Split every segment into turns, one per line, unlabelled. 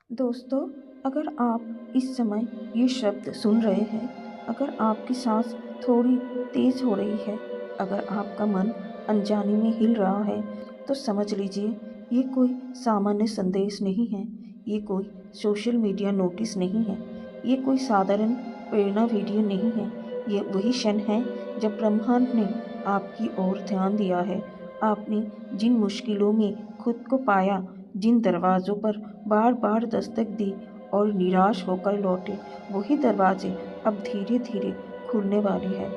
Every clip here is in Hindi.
दोस्तों, अगर आप इस समय ये शब्द सुन रहे हैं, अगर आपकी सांस थोड़ी तेज हो रही है, अगर आपका मन अनजाने में हिल रहा है, तो समझ लीजिए ये कोई सामान्य संदेश नहीं है, ये कोई सोशल मीडिया नोटिस नहीं है, ये कोई साधारण प्रेरणा वीडियो नहीं है। ये वही क्षण है जब ब्रह्मांड ने आपकी ओर ध्यान दिया है। आपने जिन मुश्किलों में खुद को पाया, जिन दरवाज़ों पर बार बार दस्तक दी और निराश होकर लौटे, वही दरवाजे अब धीरे धीरे खुलने वाले हैं।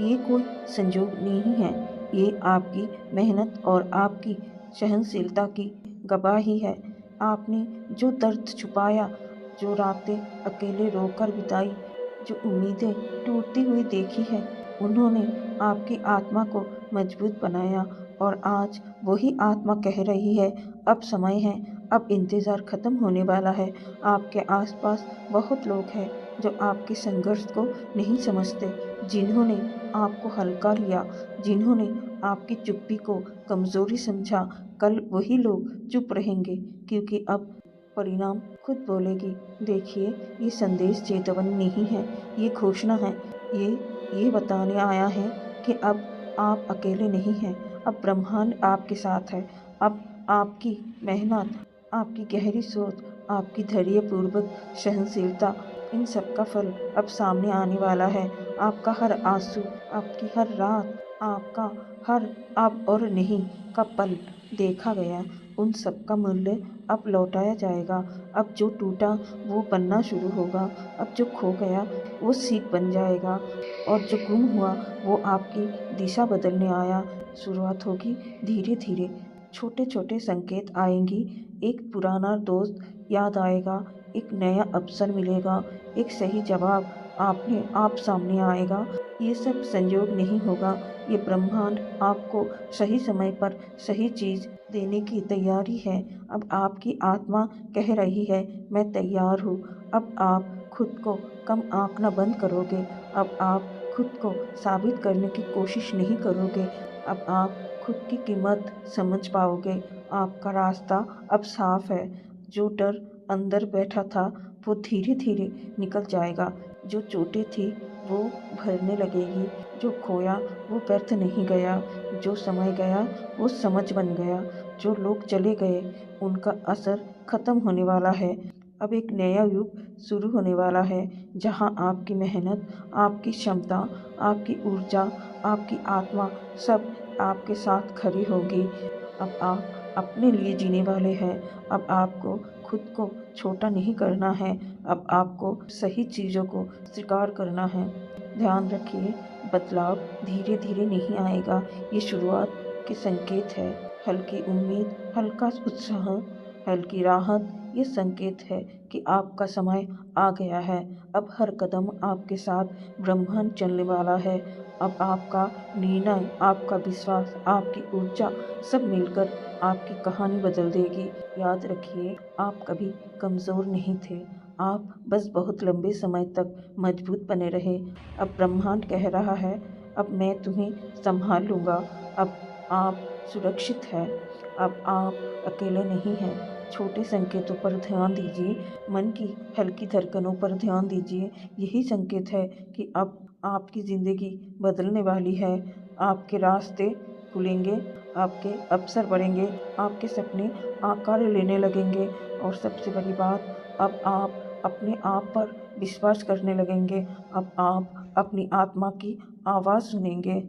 ये कोई संजोग नहीं है, ये आपकी मेहनत और आपकी सहनशीलता की गवाही है। आपने जो दर्द छुपाया, जो रातें अकेले रोकर बिताई, जो उम्मीदें टूटती हुई देखी है, उन्होंने आपकी आत्मा को मजबूत बनाया। और आज वही आत्मा कह रही है, अब समय है, अब इंतज़ार ख़त्म होने वाला है। आपके आसपास बहुत लोग हैं जो आपके संघर्ष को नहीं समझते, जिन्होंने आपको हल्का लिया, जिन्होंने आपकी चुप्पी को कमज़ोरी समझा। कल वही लोग चुप रहेंगे, क्योंकि अब परिणाम खुद बोलेगी। देखिए, ये संदेश चेतावनी नहीं है, ये घोषणा है। ये बताने आया है कि अब आप अकेले नहीं हैं, अब ब्रह्मांड आपके साथ है। अब आपकी मेहनत, आपकी गहरी सोच, आपकी धैर्यपूर्वक सहनशीलता, इन सब का फल अब सामने आने वाला है। आपका हर आंसू, आपकी हर रात, आपका हर अब और नहीं का पल देखा गया, उन सब का मूल्य अब लौटाया जाएगा। अब जो टूटा वो बनना शुरू होगा, अब जो खो गया वो सीख बन जाएगा, और जो गुम हुआ वो आपकी दिशा बदलने आया। शुरुआत होगी धीरे धीरे, छोटे छोटे संकेत आएंगी, एक पुराना दोस्त याद आएगा, एक नया अवसर मिलेगा, एक सही जवाब आपने आप सामने आएगा। ये सब संयोग नहीं होगा, ये ब्रह्मांड आपको सही समय पर सही चीज़ देने की तैयारी है। अब आपकी आत्मा कह रही है, मैं तैयार हूँ। अब आप खुद को कम आंकना बंद करोगे, अब आप खुद को साबित करने की कोशिश नहीं करोगे, अब आप खुद की कीमत समझ पाओगे। आपका रास्ता अब साफ है। जो डर अंदर बैठा था वो धीरे धीरे निकल जाएगा, जो चोटें थी वो भरने लगेगी, जो खोया वो व्यर्थ नहीं गया, जो समय गया वो समझ बन गया, जो लोग चले गए उनका असर खत्म होने वाला है। अब एक नया युग शुरू होने वाला है, जहां आपकी मेहनत, आपकी क्षमता, आपकी ऊर्जा, आपकी आत्मा सब आपके साथ खड़ी होगी। अब आप अपने लिए जीने वाले हैं। अब आपको खुद को छोटा नहीं करना है, अब आपको सही चीज़ों को स्वीकार करना है। ध्यान रखिए, बदलाव धीरे धीरे नहीं आएगा, ये शुरुआत के संकेत है। हल्की उम्मीद, हल्का उत्साह, हल्की राहत, ये संकेत है कि आपका समय आ गया है। अब हर कदम आपके साथ ब्रह्मांड चलने वाला है। अब आपका निर्णय, आपका विश्वास, आपकी ऊर्जा सब मिलकर आपकी कहानी बदल देगी। याद रखिए, आप कभी कमज़ोर नहीं थे, आप बस बहुत लंबे समय तक मजबूत बने रहे। अब ब्रह्मांड कह रहा है, अब मैं तुम्हें संभाल लूँगा। अब आप सुरक्षित हैं, अब आप अकेले नहीं हैं। छोटे संकेतों पर ध्यान दीजिए, मन की हल्की धड़कनों पर ध्यान दीजिए। यही संकेत है कि अब आपकी ज़िंदगी बदलने वाली है। आपके रास्ते खुलेंगे, आपके अवसर बढ़ेंगे, आपके सपने आकार लेने लगेंगे, और सबसे बड़ी बात, अब आप अपने आप पर विश्वास करने लगेंगे। अब आप अपनी आत्मा की आवाज़ सुनेंगे।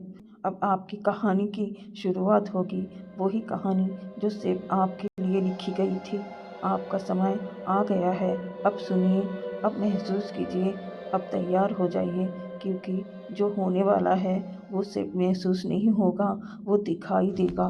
अब आपकी कहानी की शुरुआत होगी, वही कहानी जो सिर्फ आपके लिए लिखी गई थी। आपका समय आ गया है, अब सुनिए, अब महसूस कीजिए, अब तैयार हो जाइए, क्योंकि जो होने वाला है वो सिर्फ महसूस नहीं होगा, वो दिखाई देगा।